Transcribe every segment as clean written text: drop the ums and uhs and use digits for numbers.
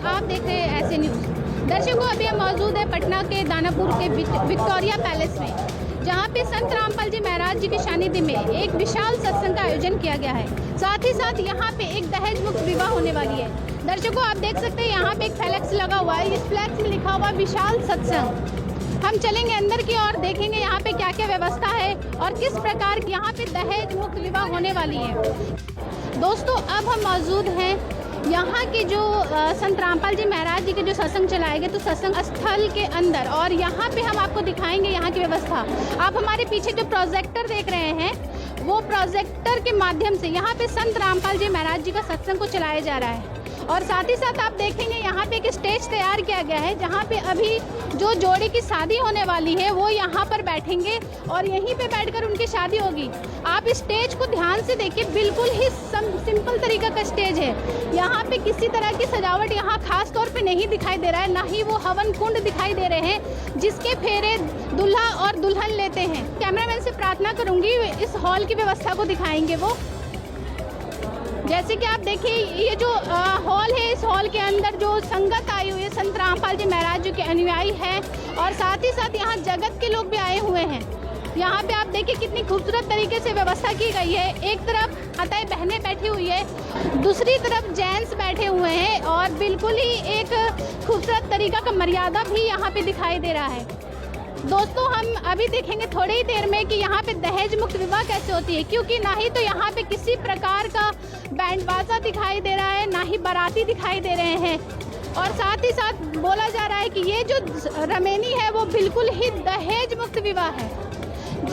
आप देख रहे हैं ऐसे न्यूज़। दर्शकों, अभी हम मौजूद है पटना के दानापुर के विक्टोरिया पैलेस में, जहां पे संत रामपाल जी महाराज जी के सानिध्य में एक विशाल सत्संग का आयोजन किया गया है। साथ ही साथ यहां पे एक दहेज मुक्त विवाह होने वाली है। दर्शकों, आप देख सकते हैं यहाँ पे एक फ्लैक्स लगा हुआ है। इस फ्लैक्स में लिखा हुआ विशाल सत्संग। हम चलेंगे अंदर की और देखेंगे यहाँ पे क्या क्या व्यवस्था है और किस प्रकार यहाँ पे दहेज मुक्त विवाह होने वाली है। दोस्तों, अब हम मौजूद हैं यहाँ के जो संत रामपाल जी महाराज जी के जो सत्संग चलाए गए तो सत्संग स्थल के अंदर, और यहाँ पे हम आपको दिखाएंगे यहाँ की व्यवस्था। आप हमारे पीछे जो प्रोजेक्टर देख रहे हैं, वो प्रोजेक्टर के माध्यम से यहाँ पे संत रामपाल जी महाराज जी का सत्संग को चलाया जा रहा है। और साथ ही साथ आप देखेंगे यहाँ पे एक स्टेज तैयार किया गया है, जहाँ पे अभी जो जोड़ी की शादी होने वाली है वो यहाँ पर बैठेंगे और यहीं पे बैठकर उनकी शादी होगी। आप इस स्टेज को ध्यान से देखिए, बिल्कुल ही सिंपल तरीका का स्टेज है। यहाँ पे किसी तरह की सजावट यहाँ खास तौर पे नहीं दिखाई दे रहा है, ना ही वो हवन कुंड दिखाई दे रहे हैं जिसके फेरे दूल्हा और दुल्हन लेते हैं। कैमरामैन से प्रार्थना करूँगी इस हॉल की व्यवस्था को दिखाएंगे वो। जैसे कि आप देखिए, ये जो हॉल है, इस हॉल के अंदर जो संगत आई हुई है संत रामपाल जी महाराज जी के अनुयायी हैं, और साथ ही साथ यहाँ जगत के लोग भी आए हुए हैं। यहाँ पे आप देखिए कितनी खूबसूरत तरीके से व्यवस्था की गई है। एक तरफ अतः बहनें बैठी हुई है, दूसरी तरफ जेंट्स बैठे हुए हैं, और बिल्कुल ही एक खूबसूरत तरीका का मर्यादा भी यहाँ पे दिखाई दे रहा है। दोस्तों, हम अभी देखेंगे थोड़ी ही देर में कि यहाँ पे दहेज मुक्त विवाह कैसे होती है, क्योंकि ना ही तो यहाँ पे किसी प्रकार का बैंड बाजा दिखाई दे रहा है, ना ही बाराती दिखाई दे रहे हैं। और साथ ही साथ बोला जा रहा है कि ये जो रमेनी है वो बिल्कुल ही दहेज मुक्त विवाह है।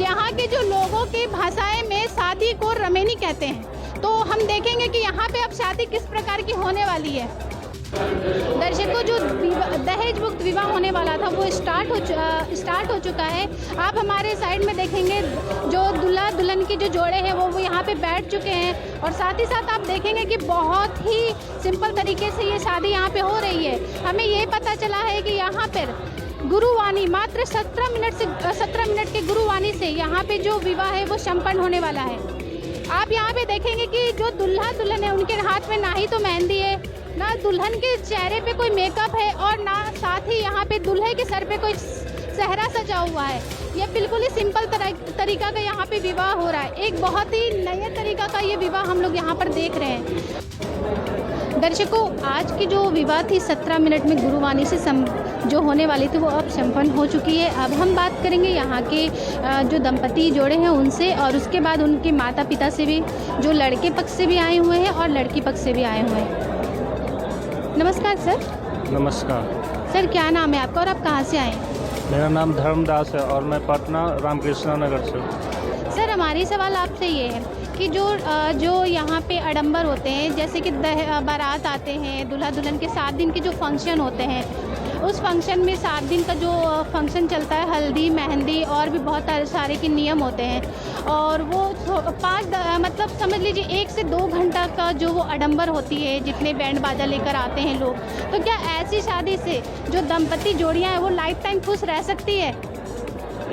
यहाँ के जो लोगों की भाषाएं में शादी को रमेनी कहते हैं। तो हम देखेंगे कि यहाँ पे अब शादी किस प्रकार की होने वाली है। दर्शकों, जो दहेज मुक्त विवाह होने वाला था वो स्टार्ट हो चुका है। आप हमारे साइड में देखेंगे जो दूल्हा दुल्हन की जो जोड़े हैं वो यहाँ पे बैठ चुके हैं, और साथ ही साथ आप देखेंगे कि बहुत ही सिंपल तरीके से ये शादी यहाँ पे हो रही है। हमें ये पता चला है कि यहाँ पर गुरुवाणी मात्र 17 मिनट के गुरुवाणी से यहाँ पे जो विवाह है वो संपन्न होने वाला है। आप यहाँ पे देखेंगे कि जो दूल्हा दुल्हन है उनके हाथ में ना ही तो मेहंदी है, ना दुल्हन के चेहरे पे कोई मेकअप है, और ना साथ ही यहाँ पे दूल्हे के सर पे कोई सेहरा सजा हुआ है। ये बिल्कुल ही सिंपल तरीका का यहाँ पे विवाह हो रहा है। एक बहुत ही नए तरीका का ये विवाह हम लोग यहाँ पर देख रहे हैं। दर्शकों, आज की जो विवाह थी 17 मिनट में गुरुवाणी से जो होने वाली थी वो अब संपन्न हो चुकी है। अब हम बात करेंगे यहाँ के जो दंपति जोड़े हैं उनसे, और उसके बाद उनके माता पिता से भी, जो लड़के पक्ष से भी आए हुए हैं और लड़की पक्ष से भी आए हुए हैं। नमस्कार सर। नमस्कार सर, क्या नाम है आपका और आप कहाँ से आए? मेरा नाम धर्मदास है और मैं पटना रामकृष्ण नगर से। सर, हमारी सवाल आपसे ये है कि जो यहाँ पे आडंबर होते हैं, जैसे कि बारात आते हैं, दूल्हा दुल्हन के 7 दिन के जो फंक्शन होते हैं, उस फंक्शन में 7 दिन का जो फंक्शन चलता है, हल्दी मेहंदी और भी बहुत सारे के नियम होते हैं, और वो मतलब समझ लीजिए 1 से 2 घंटा का जो वो आडंबर होती है, जितने बैंड बाजा लेकर आते हैं लोग। तो क्या ऐसी शादी से जो दंपति जोड़ियाँ हैं वो लाइफ टाइम खुश रह सकती है?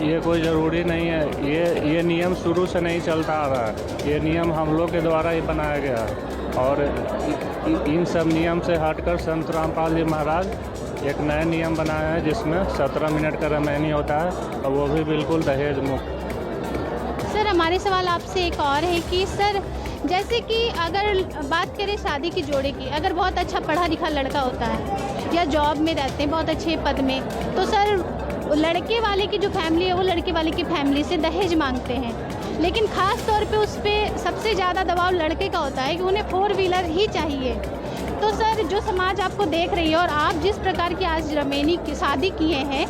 ये कोई ज़रूरी नहीं है। ये नियम शुरू से नहीं चलता आ रहा है। ये नियम हम लोग के द्वारा ही बनाया गया है, और इन सब नियम से हटकर संत रामपाल जी महाराज एक नया नियम बनाया है जिसमें 17 मिनट का रमैनी होता है, और वो भी बिल्कुल दहेज मुक्त। सर, हमारे सवाल आपसे एक और है कि सर, जैसे कि अगर बात करें शादी की जोड़े की, अगर बहुत अच्छा पढ़ा लिखा लड़का होता है या जॉब में रहते हैं बहुत अच्छे पद में, तो सर लड़के वाले की जो फैमिली है वो लड़के वाले की फैमिली से दहेज मांगते हैं, लेकिन ख़ास तौर पे उस पर सबसे ज़्यादा दबाव लड़के का होता है कि उन्हें 4 व्हीलर ही चाहिए। तो सर, जो समाज आपको देख रही है और आप जिस प्रकार की आज रमेनी की शादी किए हैं,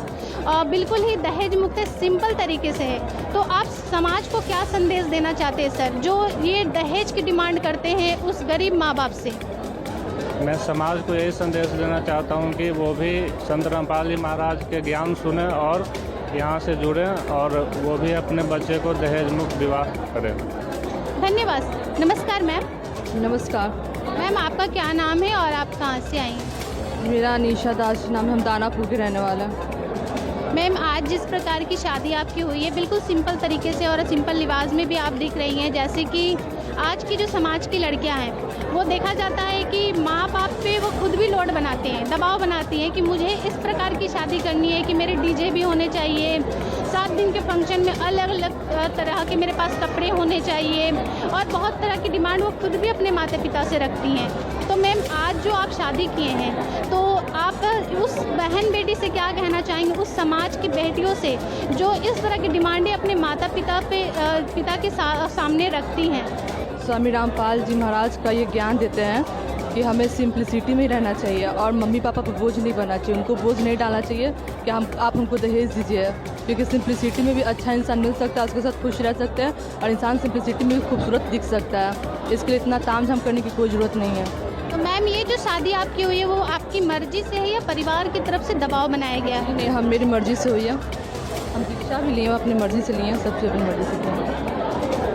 बिल्कुल ही दहेज मुक्त सिंपल तरीके से है, तो आप समाज को क्या संदेश देना चाहते हैं सर, जो ये दहेज की डिमांड करते हैं उस गरीब माँ बाप से? मैं समाज को यही संदेश देना चाहता हूँ कि वो भी संत रामपाल जी महाराज के ज्ञान सुने और यहाँ से जुड़ें, और वो भी अपने बच्चे को दहेज मुक्त विवाह करें। धन्यवाद। नमस्कार मैम। नमस्कार मैम, आपका क्या नाम है और आप कहाँ से आई हैं? मेरा निशा दास नाम है, हम दानापुर के रहने वाले हैं। मैम, आज जिस प्रकार की शादी आपकी हुई है बिल्कुल सिंपल तरीके से और सिंपल लिबास में भी आप दिख रही हैं, जैसे कि आज की जो समाज की लड़कियां हैं वो देखा जाता है कि माँ बाप पे वो खुद भी लोड बनाते हैं, दबाव बनाती हैं कि मुझे इस प्रकार की शादी करनी है कि मेरे डीजे भी होने चाहिए, 7 दिन के फंक्शन में अलग अलग तरह के मेरे पास कपड़े होने चाहिए और बहुत तरह की डिमांड वो खुद भी अपने माता पिता से रखती हैं। तो मैम, आज जो आप शादी किए हैं तो आप उस बहन बेटी से क्या कहना चाहेंगे, उस समाज की बेटियों से जो इस तरह की डिमांडें अपने माता पिता के सामने रखती हैं? स्वामी रामपाल जी महाराज का ये ज्ञान देते हैं कि हमें सिंप्लिसिटी में ही रहना चाहिए और मम्मी पापा पर बोझ नहीं बनना चाहिए, उनको बोझ नहीं डालना चाहिए कि आप हमको दहेज दीजिए, क्योंकि सिंप्लिसिटी में भी अच्छा इंसान मिल सकता है, उसके साथ खुश रह सकते हैं और इंसान सिंप्लिसिटी में भी खूबसूरत दिख सकता है। इसके लिए इतना तामझाम करने की कोई ज़रूरत नहीं है। तो मैम, ये जो शादी आपकी हुई है वो आपकी मर्जी से है या परिवार की तरफ से दबाव बनाया गया है? नहीं, हम मेरी मर्ज़ी से हुई है। हम दीक्षा भी लिए हैं, अपनी मर्ज़ी से लिए हैं, सबसे अपनी मर्ज़ी से लिए हैं।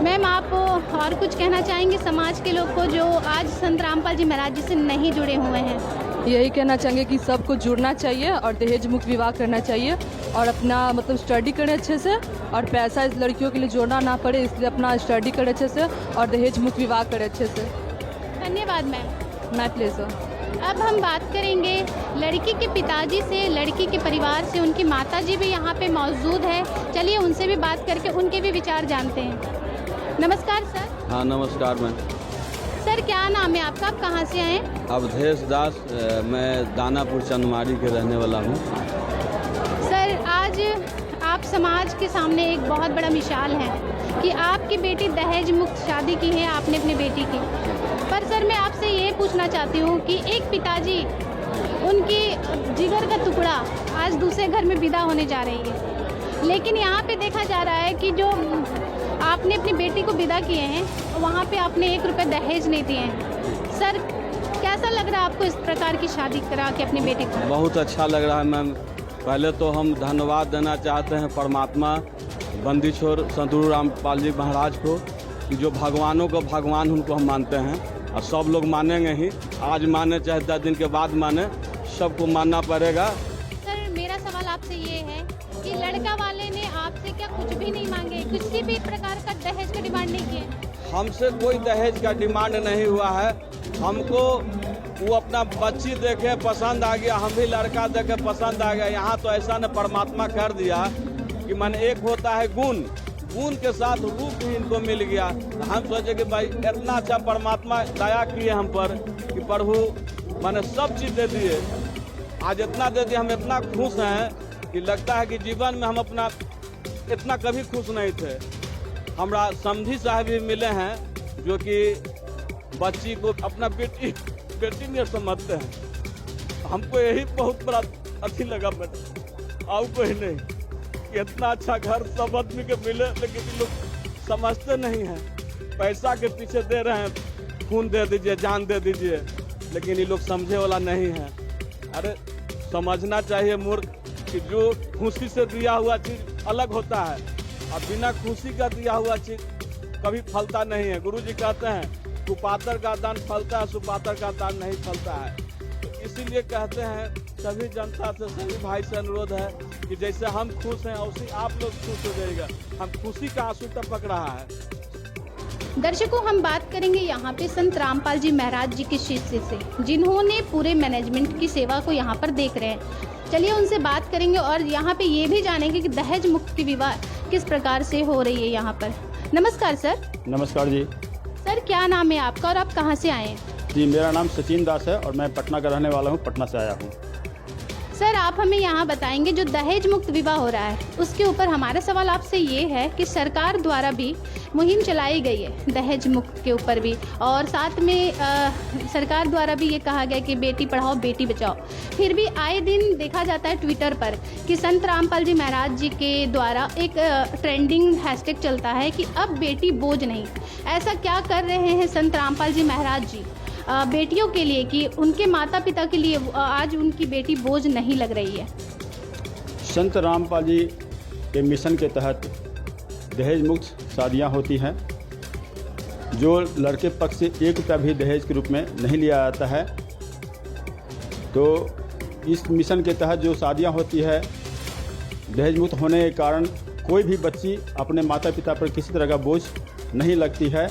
मैम, आप और कुछ कहना चाहेंगे समाज के लोग को जो आज संत रामपाल जी महाराज जी से नहीं जुड़े हुए हैं? यही कहना चाहेंगे कि सबको जुड़ना चाहिए और दहेज मुक्त विवाह करना चाहिए और अपना मतलब स्टडी करें अच्छे से और पैसा इस लड़कियों के लिए जोड़ना ना पड़े, इसलिए अपना स्टडी करें अच्छे से और दहेज मुक्त विवाह करें अच्छे से। धन्यवाद मैम। My pleasure. अब हम बात करेंगे लड़की के पिताजी से, लड़की के परिवार से। उनकी माताजी भी यहाँ पे मौजूद है, चलिए उनसे भी बात करके उनके भी विचार जानते हैं। नमस्कार सर। हाँ नमस्कार मैम। सर, क्या नाम है आपका, आप कहाँ से आए? अवधेश दास, मैं दानापुर चंदमारी के रहने वाला हूँ। सर, आज आप समाज के सामने एक बहुत बड़ा मिसाल है कि आपकी बेटी दहेज मुक्त शादी की है आपने अपनी बेटी की। पर सर, मैं आपसे ये पूछना चाहती हूँ कि एक पिताजी, उनकी जिगर का टुकड़ा आज दूसरे घर में विदा होने जा रही है, लेकिन यहाँ पे देखा जा रहा है कि जो आपने अपनी बेटी को विदा किए हैं वहाँ पे आपने 1 रुपये दहेज नहीं दिए हैं। सर, कैसा लग रहा है आपको इस प्रकार की शादी करा के अपनी बेटी को? बहुत अच्छा लग रहा है मैम। पहले तो हम धन्यवाद देना चाहते हैं परमात्मा बंदी छोर संत रामपाल जी महाराज को, कि जो भगवानों को भगवान उनको हम मानते हैं और सब लोग मानेंगे ही। आज माने चाहे 10 दिन के बाद माने, सबको मानना पड़ेगा। सर, मेरा सवाल आपसे ये है कि लड़का वाले ने आपसे क्या कुछ भी नहीं मांगे, किसी भी प्रकार का दहेज का डिमांड नहीं किए? हमसे कोई दहेज का डिमांड नहीं हुआ है। हमको वो अपना बच्ची देखे पसंद आ गया, हम भी लड़का देखे पसंद आ गया। यहाँ तो ऐसा ने परमात्मा कर दिया कि मन एक होता है गुण, गुण के साथ रूप भी इनको मिल गया। तो हम सोचे कि भाई इतना अच्छा परमात्मा दया किए हम पर कि प्रभु मैंने सब चीज़ दे दिए। आज इतना दे दिए, हम इतना खुश हैं कि लगता है कि जीवन में हम अपना इतना कभी खुश नहीं थे। हमरा समधी साहब भी मिले हैं जो कि बच्ची को अपना बेटी में समझते हैं। हमको यही बहुत बड़ा अच्छी लगा मैडम, और कोई नहीं। इतना अच्छा घर सब आदमी के मिले, लेकिन ये लोग समझते नहीं हैं। पैसा के पीछे दे रहे हैं, खून दे दीजिए, जान दे दीजिए, लेकिन ये लोग समझे वाला नहीं है। अरे समझना चाहिए मूर्ख कि जो खुशी से दिया हुआ चीज़ अलग होता है और बिना खुशी का दिया हुआ चीज़ कभी फलता नहीं है। गुरुजी कहते हैं कुपात्र का दान फलता है, सुपात्र का दान नहीं फलता है। तो इसीलिए कहते हैं सभी जनता से, सभी भाई से अनुरोध है कि जैसे हम खुश हैं उसी आप लोग खुश हो जाएगा। हम खुशी का आंसू टपक रहा है। दर्शकों, हम बात करेंगे यहाँ पे संत रामपाल जी महाराज जी के शिष्य से, जिन्होंने पूरे मैनेजमेंट की सेवा को यहाँ पर देख रहे हैं। चलिए उनसे बात करेंगे और यहाँ पे ये भी जानेंगे कि दहेज मुक्त विवाह किस प्रकार से हो रही है यहाँ पर। नमस्कार सर। नमस्कार जी। सर, क्या नाम है आपका और आप कहाँ से आए हैं? जी, मेरा नाम सचिन दास है और मैं पटना का रहने वाला हूँ, पटना से आया हूँ। सर, आप हमें यहाँ बताएंगे जो दहेज मुक्त विवाह हो रहा है उसके ऊपर हमारा सवाल आपसे ये है कि सरकार द्वारा भी मुहिम चलाई गई है दहेज मुक्त के ऊपर भी, और साथ में सरकार द्वारा भी ये कहा गया कि बेटी पढ़ाओ बेटी बचाओ। फिर भी आए दिन देखा जाता है ट्विटर पर कि संत रामपाल जी महाराज जी के द्वारा एक ट्रेंडिंग हैशटैग चलता है कि अब बेटी बोझ नहीं। ऐसा क्या कर रहे हैं संत रामपाल जी महाराज जी बेटियों के लिए कि उनके माता पिता के लिए आज उनकी बेटी बोझ नहीं लग रही है? संत रामपाल जी के मिशन के तहत दहेज मुक्त शादियां होती हैं, जो लड़के पक्ष से 1 रुपया भी दहेज के रूप में नहीं लिया जाता है। तो इस मिशन के तहत जो शादियां होती है, दहेज मुक्त होने के कारण कोई भी बच्ची अपने माता पिता पर किसी तरह का बोझ नहीं लगती है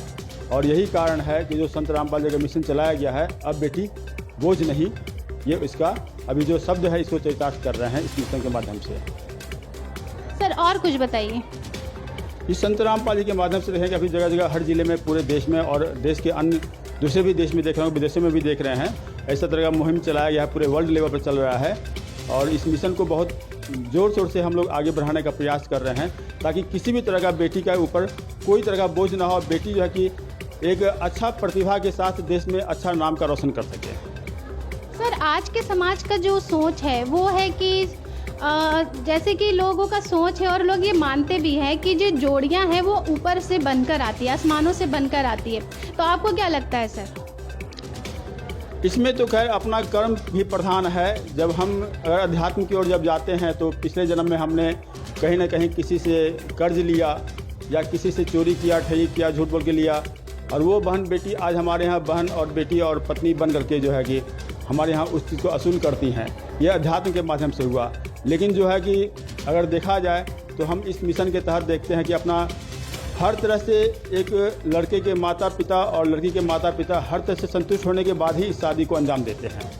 और यही कारण है कि जो संत रामपाल जी का मिशन चलाया गया है, अब बेटी बोझ नहीं, ये इसका अभी जो शब्द है इसको चरितार्थ कर रहे हैं इस मिशन के माध्यम से। सर और कुछ बताइए। इस संत रामपाल जी के माध्यम से देखें कि अभी जगह जगह हर जिले में, पूरे देश में और देश के अन्य दूसरे भी देश में देख रहे हैं, विदेशों में भी देख रहे हैं, ऐसा तरह का मुहिम चलाया गया है, पूरे वर्ल्ड लेवल पर चल रहा है। और इस मिशन को बहुत ज़ोर शोर से हम लोग आगे बढ़ाने का प्रयास कर रहे हैं ताकि किसी भी तरह का बेटी का ऊपर कोई तरह का बोझ ना हो। बेटी जो है कि एक अच्छा प्रतिभा के साथ देश में अच्छा नाम का रोशन कर सके। सर आज के समाज का जो सोच है वो है कि जैसे कि लोगों का सोच है और लोग ये मानते भी हैं कि जो जोड़ियां हैं वो ऊपर से बनकर आती है, आसमानों से बनकर आती है, तो आपको क्या लगता है सर? इसमें तो खैर अपना कर्म भी प्रधान है। जब हम अगर अध्यात्म की ओर जब जाते हैं तो पिछले जन्म में हमने कहीं ना कहीं किसी से कर्ज लिया या किसी से चोरी किया, ठगी किया, झूठ बोल के लिया, और वो बहन बेटी आज हमारे यहाँ बहन और बेटी और पत्नी बन करके जो है कि हमारे यहाँ उस चीज़ को असूल करती हैं। यह अध्यात्म के माध्यम से हुआ। लेकिन जो है कि अगर देखा जाए तो हम इस मिशन के तहत देखते हैं कि अपना हर तरह से एक लड़के के माता पिता और लड़की के माता पिता हर तरह से संतुष्ट होने के बाद ही इस शादी को अंजाम देते हैं।